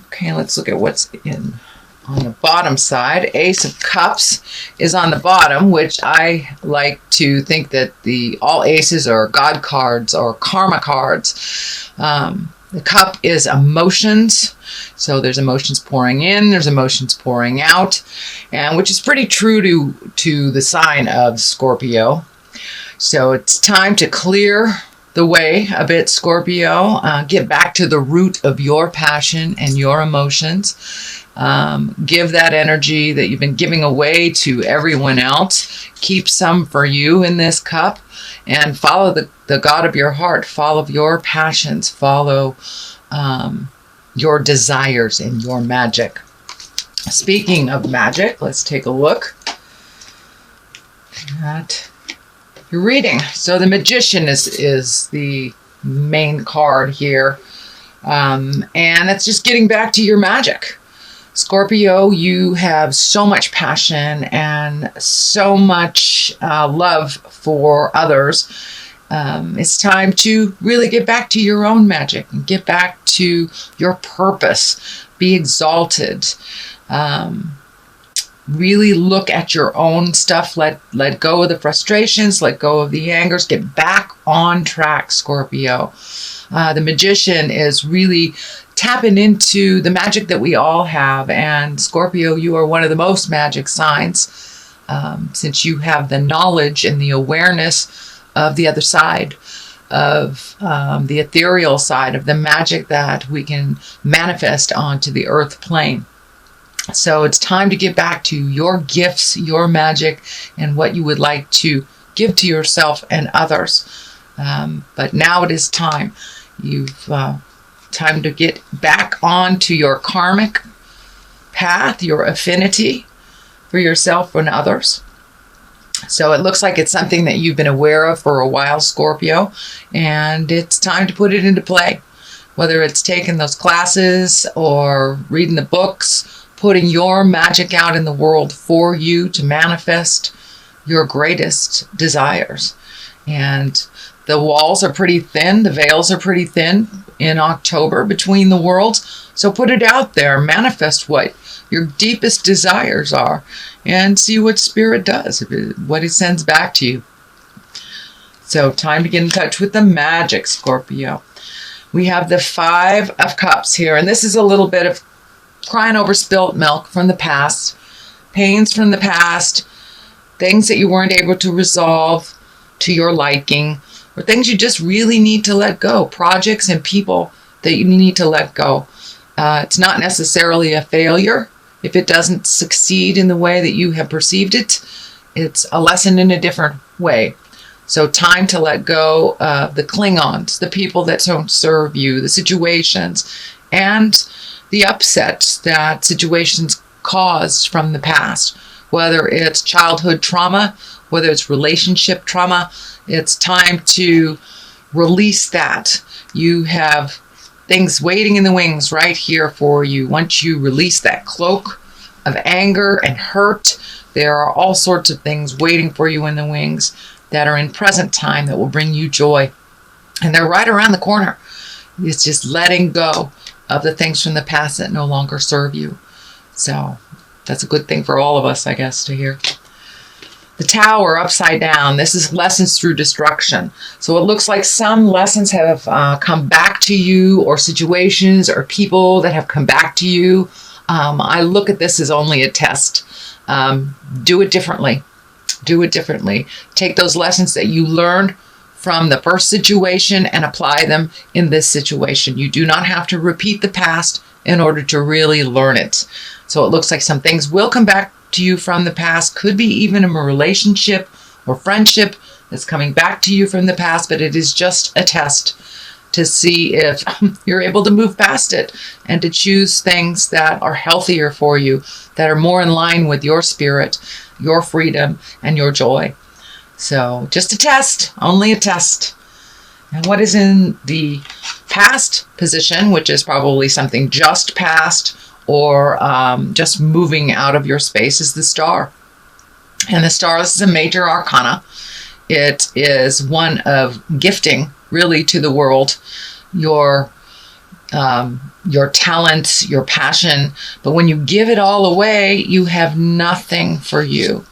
Okay, let's look at what's in on the bottom side. Ace of Cups is on the bottom, which I like to think that all aces are God cards or karma cards. The cup is emotions. So there's emotions pouring in, there's emotions pouring out, and which is pretty true to the sign of Scorpio. So it's time to clear the way a bit, Scorpio. Get back to the root of your passion and your emotions. Give that energy that you've been giving away to everyone else. Keep some for you in this cup, and follow the God of your heart. Follow your passions. Follow your desires and your magic. Speaking of magic, let's take a look at your reading. So the Magician is the main card here, and it's just getting back to your magic. Scorpio, you have so much passion and so much love for others. It's time to really get back to your own magic and get back to your purpose. Be exalted. Really look at your own stuff. Let go of the frustrations. Let go of the angers. Get back on track, Scorpio. The Magician is really tapping into the magic that we all have. And Scorpio, you are one of the most magic signs, since you have the knowledge and the awareness of the other side, of the ethereal side, of the magic that we can manifest onto the earth plane. So it's time to get back to your gifts, your magic, and what you would like to give to yourself and others. But now it is time. Time to get back onto your karmic path, your affinity for yourself and others. So it looks like it's something that you've been aware of for a while, Scorpio, and it's time to put it into play. Whether it's taking those classes or reading the books, putting your magic out in the world for you to manifest your greatest desires. And the walls are pretty thin, the veils are pretty thin in October between the worlds. So put it out there, manifest what your deepest desires are, and see what Spirit does, what it sends back to you. So time to get in touch with the magic, Scorpio. We have the Five of Cups here, and this is a little bit of crying over spilt milk from the past, pains from the past, things that you weren't able to resolve to your liking, or things you just really need to let go, projects and people that you need to let go. It's not necessarily a failure if it doesn't succeed in the way that you have perceived it. It's a lesson in a different way. So time to let go of the Klingons, the people that don't serve you, the situations, and the upsets that situations caused from the past. Whether it's childhood trauma, whether it's relationship trauma, it's time to release that. You have things waiting in the wings right here for you. Once you release that cloak of anger and hurt, there are all sorts of things waiting for you in the wings that are in present time that will bring you joy. And they're right around the corner. It's just letting go of the things from the past that no longer serve you. So that's a good thing for all of us, I guess, to hear. The Tower upside down. This is lessons through destruction. So it looks like some lessons have come back to you, or situations or people that have come back to you. I look at this as only a test. Do it differently. Do it differently. Take those lessons that you learned from the first situation and apply them in this situation. You do not have to repeat the past in order to really learn it. So it looks like some things will come back to you from the past. Could be even a relationship or friendship that's coming back to you from the past, but it is just a test to see if you're able to move past it and to choose things that are healthier for you, that are more in line with your spirit, your freedom, and your joy. So just a test, only a test. And what is in the past position, which is probably something just past or just moving out of your space, is the Star. And the Star is a major arcana. It is one of gifting, really, to the world. Your your talents, your passion. But when you give it all away, you have nothing for you.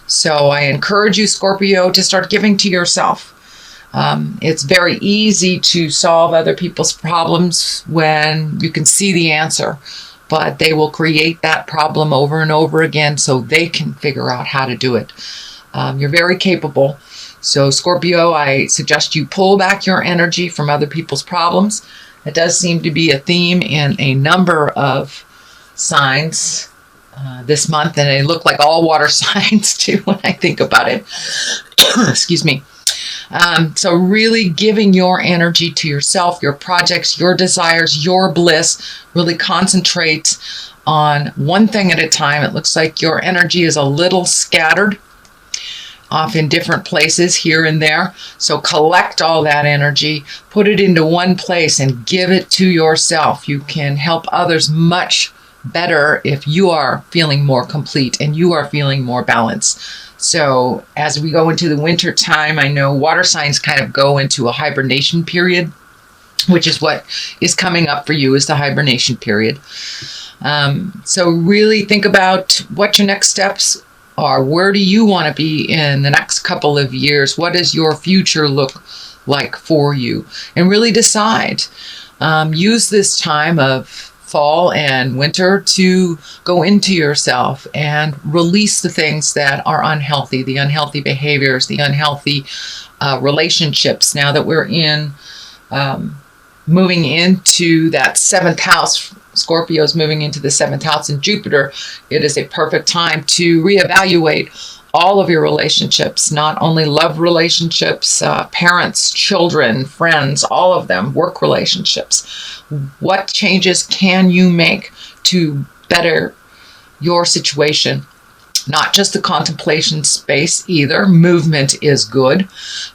So I encourage you, Scorpio, to start giving to yourself. It's very easy to solve other people's problems when you can see the answer, but they will create that problem over and over again so they can figure out how to do it. You're very capable. So Scorpio, I suggest you pull back your energy from other people's problems. It does seem to be a theme in a number of signs this month, and they look like all water signs too when I think about it. Excuse me. So really giving your energy to yourself, your projects, your desires, your bliss. Really concentrate on one thing at a time. It looks like your energy is a little scattered off in different places here and there. So collect all that energy, put it into one place and give it to yourself. You can help others much better if you are feeling more complete and you are feeling more balanced. So as we go into the winter time, I know water signs kind of go into a hibernation period, which is what is coming up for you, is the hibernation period. So really think about what your next steps are. Where do you want to be in the next couple of years? What does your future look like for you? And really decide. Use this time of fall and winter to go into yourself and release the things that are unhealthy, the unhealthy behaviors, the unhealthy relationships. Now that we're in moving into that seventh house, Scorpio's moving into the seventh house in Jupiter, it is a perfect time to reevaluate all of your relationships, not only love relationships, parents, children, friends, all of them, work relationships. What changes can you make to better your situation? Not just the contemplation space either. Movement is good,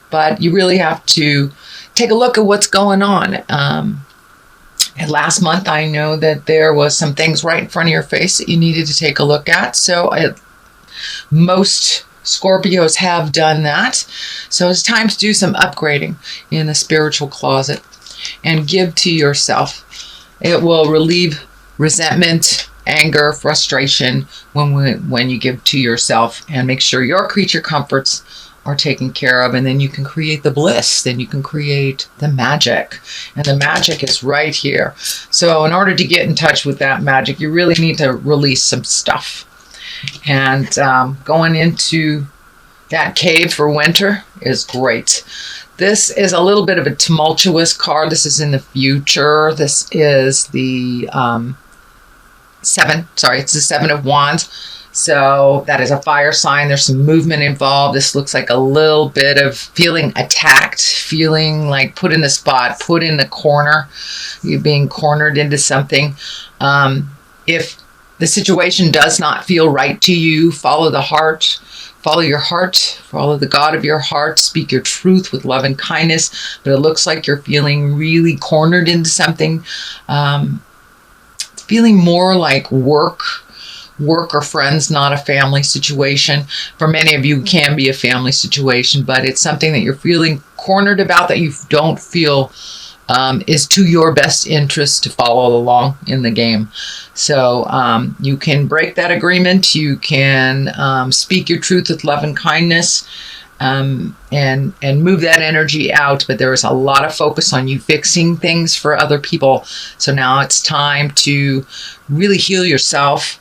but you really have to take a look at what's going on. And last month, I know that there was some things right in front of your face that you needed to take a look at. So most Scorpios have done that. So it's time to do some upgrading in the spiritual closet and give to yourself. It will relieve resentment, anger, frustration when you give to yourself, and make sure your creature comforts are taken care of, and then you can create the bliss, then you can create the magic, and the magic is right here. So in order to get in touch with that magic, you really need to release some stuff. And going into that cave for winter is great. This is a little bit of a tumultuous card. This is in the future. This is the it's the Seven of Wands. So that is a fire sign. There's some movement involved. This looks like a little bit of feeling attacked, feeling like put in the spot, put in the corner. You're being cornered into something. If the situation does not feel right to you, follow the heart. Follow your heart. Follow the God of your heart. Speak your truth with love and kindness. But it looks like you're feeling really cornered into something. It's feeling more like work or friends, not a family situation. For many of you, it can be a family situation, but it's something that you're feeling cornered about, that you don't feel is to your best interest to follow along in the game. So you can break that agreement. You can speak your truth with love and kindness, and move that energy out. But there is a lot of focus on you fixing things for other people. So now it's time to really heal yourself.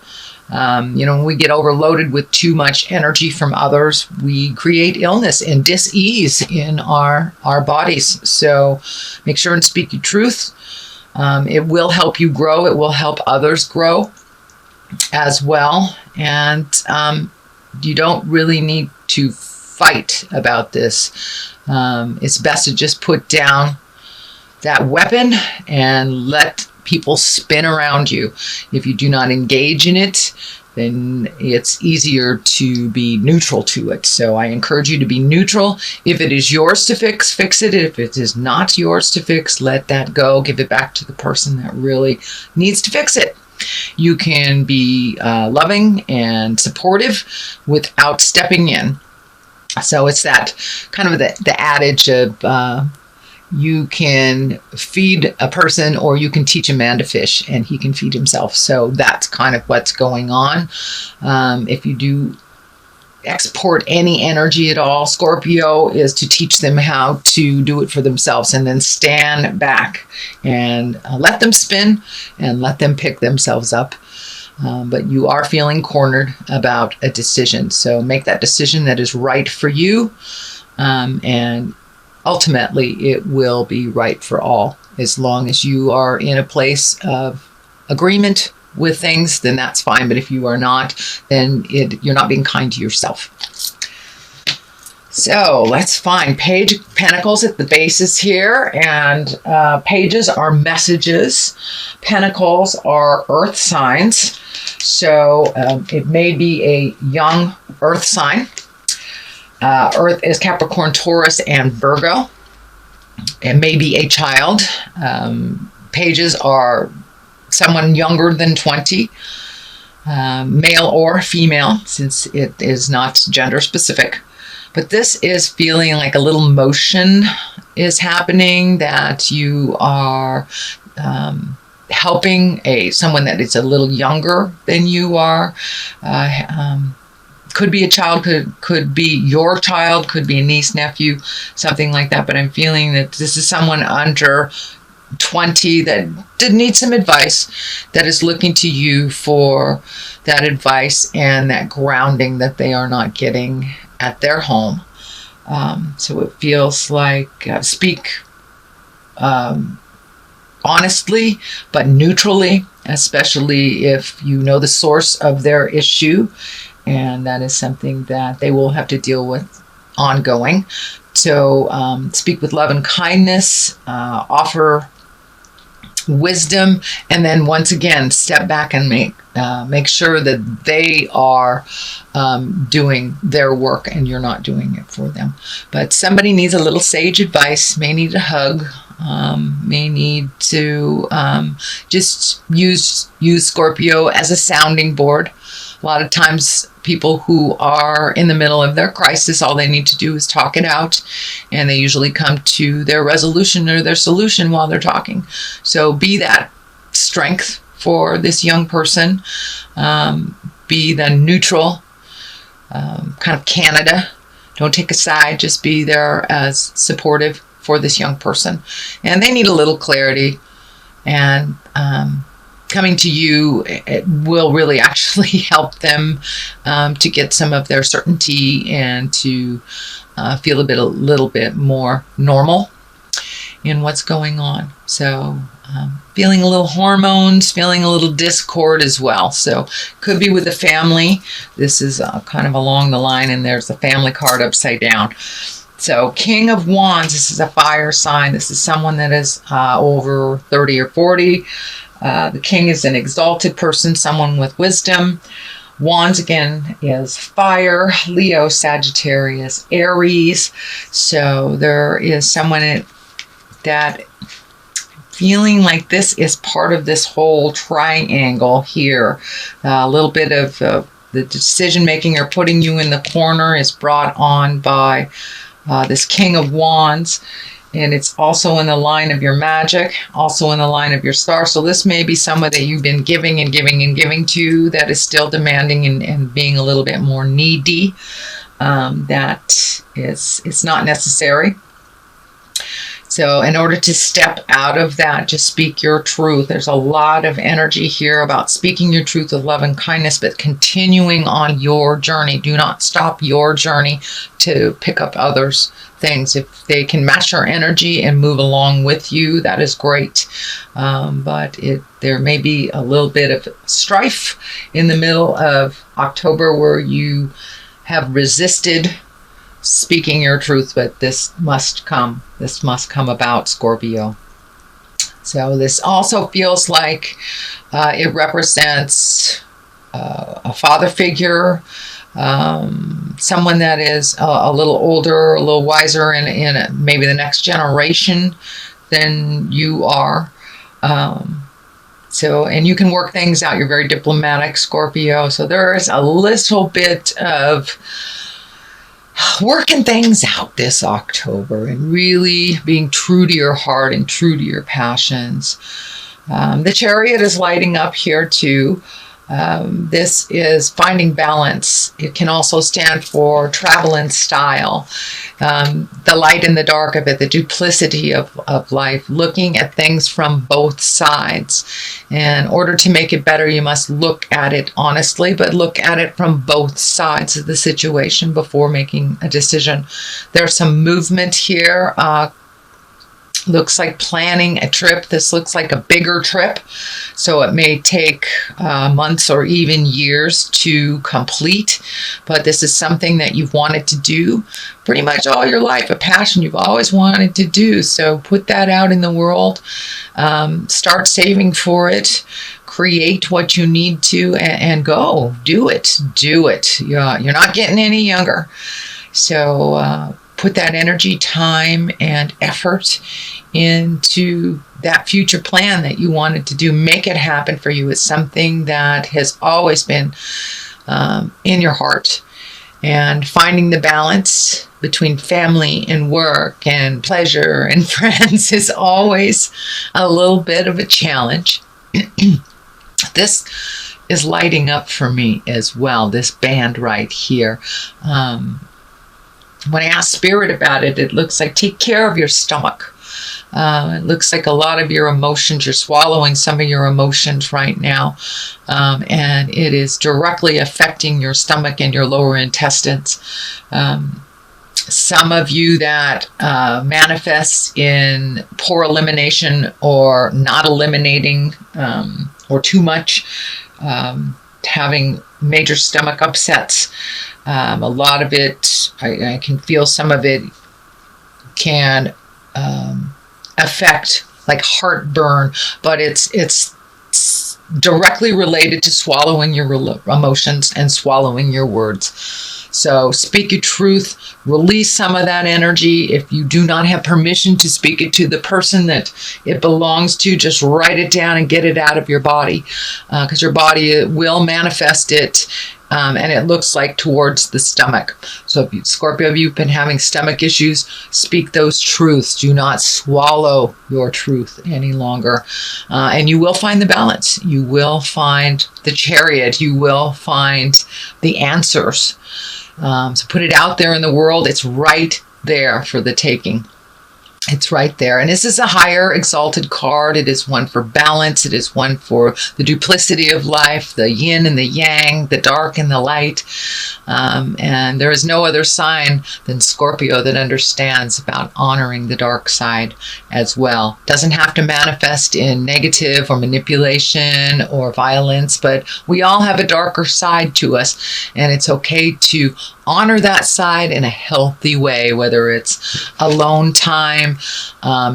When we get overloaded with too much energy from others, we create illness and dis-ease in our bodies. So make sure and speak your truth. It will help you grow. It will help others grow as well. And you don't really need to fight about this. It's best to just put down that weapon and let people spin around you. If you do not engage in it, then it's easier to be neutral to it. So I encourage you to be neutral. If it is yours to fix, fix it. If it is not yours to fix, let that go. Give it back to the person that really needs to fix it. You can be loving and supportive without stepping in. So it's that kind of the adage of you can feed a person or you can teach a man to fish and he can feed himself. So that's kind of what's going on. If you do export any energy at all, Scorpio, is to teach them how to do it for themselves and then stand back and let them spin and let them pick themselves up. But you are feeling cornered about a decision. So make that decision that is right for you. And ultimately, it will be right for all. As long as you are in a place of agreement with things, then that's fine. But if you are not, then you're not being kind to yourself. So let's find Page of Pentacles at the bases here. And pages are messages. Pentacles are earth signs. So it may be a young earth sign. Earth is Capricorn, Taurus, and Virgo. It may be a child. Pages are someone younger than 20, male or female, since it is not gender specific. But this is feeling like a little motion is happening, that you are helping someone that is a little younger than you are. Could be a child, could be your child, could be a niece, nephew, something like that. But I'm feeling that this is someone under 20 that did need some advice, that is looking to you for that advice and that grounding that they are not getting at their home. So it feels like speak honestly, but neutrally, especially if you know the source of their issue. And that is something that they will have to deal with ongoing. So speak with love and kindness, offer wisdom, and then once again, step back and make sure that they are doing their work and you're not doing it for them. But somebody needs a little sage advice, may need a hug, may need to just use Scorpio as a sounding board. A lot of times people who are in the middle of their crisis, all they need to do is talk it out, and they usually come to their resolution or their solution while they're talking. So be that strength for this young person. Be the neutral, kind of Canada. Don't take a side, just be there as supportive for this young person. And they need a little clarity, and coming to you, it will really actually help them to get some of their certainty and to feel a little bit more normal in what's going on. So feeling a little hormones, feeling a little discord as well. So could be with the family. This is kind of along the line, and there's the family card upside down. So King of Wands, this is a fire sign. This is someone that is over 30 or 40. The king is an exalted person, someone with wisdom. Wands, again, is fire. Leo, Sagittarius, Aries. So there is someone that feeling like this is part of this whole triangle here. A little bit of the decision making or putting you in the corner is brought on by this King of Wands. And it's also in the line of your magic, also in the line of your star. So this may be someone that you've been giving and giving and giving to, that is still demanding and being a little bit more needy. It's not necessary. So in order to step out of that, just speak your truth. There's a lot of energy here about speaking your truth with love and kindness, but continuing on your journey. Do not stop your journey to pick up others' things. If they can match your energy and move along with you, that is great. But there may be a little bit of strife in the middle of October where you have resisted speaking your truth, but this must come. This must come about, Scorpio. So this also feels like it represents a father figure, someone that is a little older, a little wiser in maybe the next generation than you are. And you can work things out. You're very diplomatic, Scorpio. So there is a little bit of working things out this October and really being true to your heart and true to your passions. The Chariot is lighting up here too. This is finding balance. It can also stand for travel and style. The light and the dark of it, the duplicity of life, looking at things from both sides. In order to make it better, you must look at it honestly, but look at it from both sides of the situation before making a decision. There's some movement here. Looks like planning a trip. This looks like a bigger trip, so it may take months or even years to complete, but this is something that you've wanted to do pretty much all your life, a passion you've always wanted to do. So put that out in the world, start saving for it, create what you need to, and go do it. You're not getting any younger, so put that energy, time, and effort into that future plan that you wanted to do. Make it happen for you. It's something that has always been in your heart. And finding the balance between family and work and pleasure and friends is always a little bit of a challenge. This is lighting up for me as well, this band right here. When I ask Spirit about it, it looks like take care of your stomach. It looks like a lot of your emotions, you're swallowing some of your emotions right now, and it is directly affecting your stomach and your lower intestines. Some of you that manifest in poor elimination or not eliminating or too much, having major stomach upsets. A lot of it, I can feel some of it can affect like heartburn, but it's directly related to swallowing your emotions and swallowing your words. So speak your truth, release some of that energy. If you do not have permission to speak it to the person that it belongs to, just write it down and get it out of your body, because your body will manifest it. And it looks like towards the stomach. So if Scorpio, if you've been having stomach issues, speak those truths. Do not swallow your truth any longer. And you will find the balance. You will find the Chariot. You will find the answers. So put it out there in the world. It's right there for the taking. It's right there. And this is a higher exalted card. It is one for balance. It is one for the duplicity of life, the yin and the yang, the dark and the light. And there is no other sign than Scorpio that understands about honoring the dark side as well. Doesn't have to manifest in negative or manipulation or violence, but we all have a darker side to us. And it's okay to honor that side in a healthy way, whether it's alone time,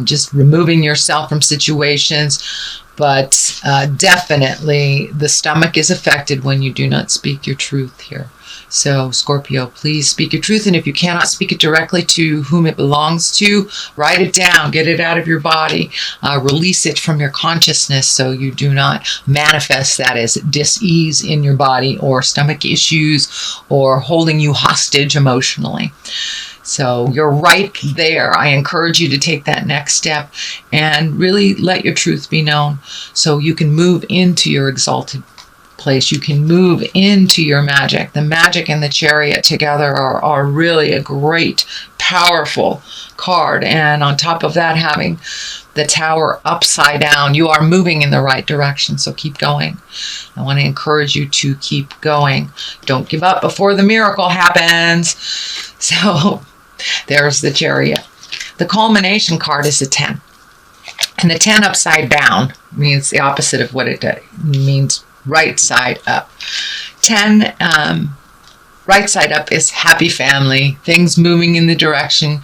just removing yourself from situations. But definitely the stomach is affected when you do not speak your truth here. So Scorpio, please speak your truth. And if you cannot speak it directly to whom it belongs to, write it down, get it out of your body, release it from your consciousness so you do not manifest that as dis-ease in your body or stomach issues or holding you hostage emotionally. So you're right there. I encourage you to take that next step and really let your truth be known so you can move into your exalted place. You can move into your magic. The magic and the Chariot together are really a great, powerful card. And on top of that, having the Tower upside down, you are moving in the right direction. So keep going. I want to encourage you to keep going. Don't give up before the miracle happens. So there's the Chariot. The culmination card is the 10. And the 10 upside down means the opposite of what it means right side up. 10, right side up is happy family, things moving in the direction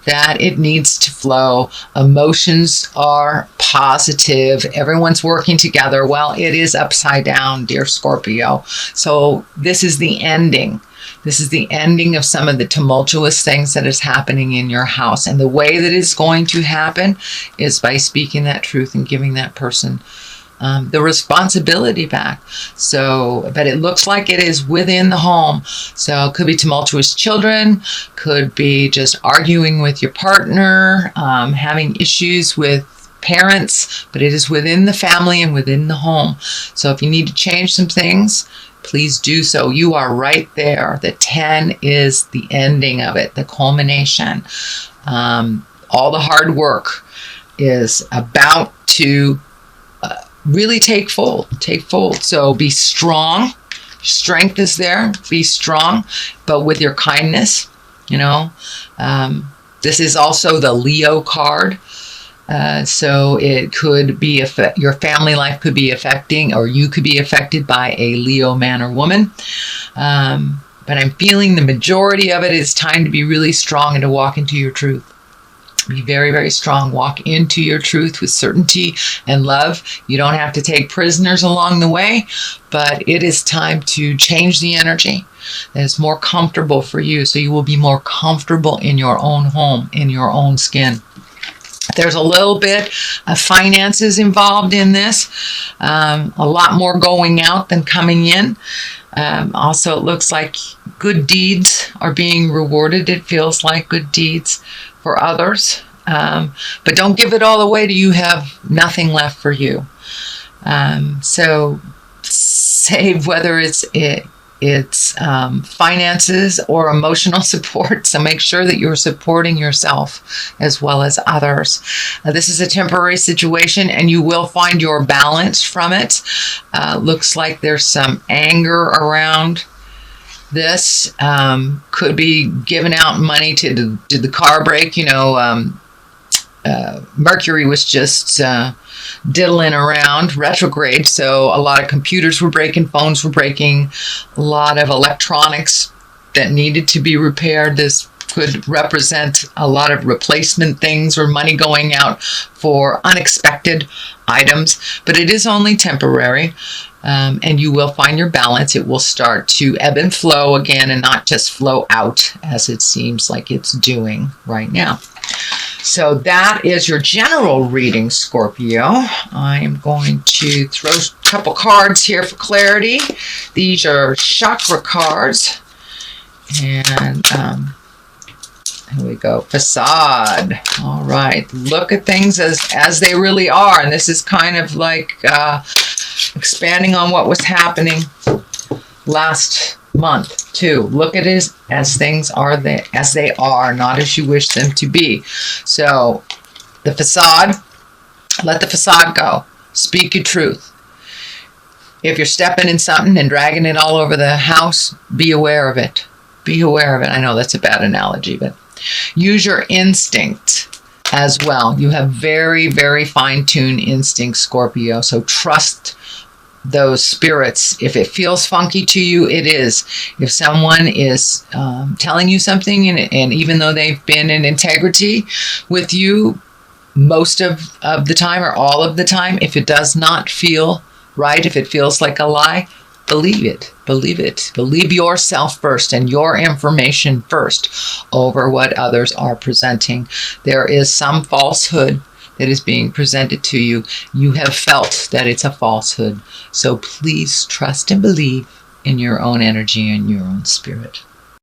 that it needs to flow. Emotions are positive. Everyone's working together. Well, it is upside down, dear Scorpio. So this is the ending. This is the ending of some of the tumultuous things that is happening in your house. And the way that it's going to happen is by speaking that truth and giving that person the responsibility back. So, but it looks like it is within the home. So it could be tumultuous children, could be just arguing with your partner, having issues with parents, but it is within the family and within the home. So if you need to change some things, please do so. You are right there. The 10 is the ending of it, the culmination. All the hard work is about to really take fold. So be strong. Strength is there. Be strong, but with your kindness, this is also the Leo card. So it could be your family life could be affecting, or you could be affected by a Leo man or woman. But I'm feeling the majority of it is time to be really strong and to walk into your truth. Be very, very strong. Walk into your truth with certainty and love. You don't have to take prisoners along the way, but it is time to change the energy that is more comfortable for you, so you will be more comfortable in your own home, in your own skin. There's a little bit of finances involved in this, a lot more going out than coming in. Also, it looks like good deeds are being rewarded. It feels like good deeds for others. But don't give it all away till you have nothing left for you. So save, whether it's finances or emotional support. So make sure that you're supporting yourself as well as others. This is a temporary situation, and you will find your balance from it. Looks like there's some anger around this. Could be giving out money to the car break. Mercury was just diddling around retrograde, so a lot of computers were breaking, phones were breaking, a lot of electronics that needed to be repaired. This could represent a lot of replacement things or money going out for unexpected items, but it is only temporary, and you will find your balance. It will start to ebb and flow again and not just flow out as it seems like it's doing right now. So that is your general reading, Scorpio. I am going to throw a couple cards here for clarity. These are chakra cards. And here we go. Facade. All right. Look at things as they really are. And this is kind of like expanding on what was happening last month too. Look at it as things are as they are, not as you wish them to be. So the facade, let the facade go. Speak your truth. If you're stepping in something and dragging it all over the house, be aware of it. Be aware of it. I know that's a bad analogy, but use your instinct as well. You have very, very fine-tuned instincts, Scorpio. So trust those spirits. If it feels funky to you, it is. If someone is telling you something, and even though they've been in integrity with you most of the time or all of the time, if it does not feel right, if it feels like a lie, believe it. Believe it. Believe yourself first and your information first over what others are presenting. There is some falsehood that is being presented to you. You have felt that it's a falsehood. So please trust and believe in your own energy and your own spirit.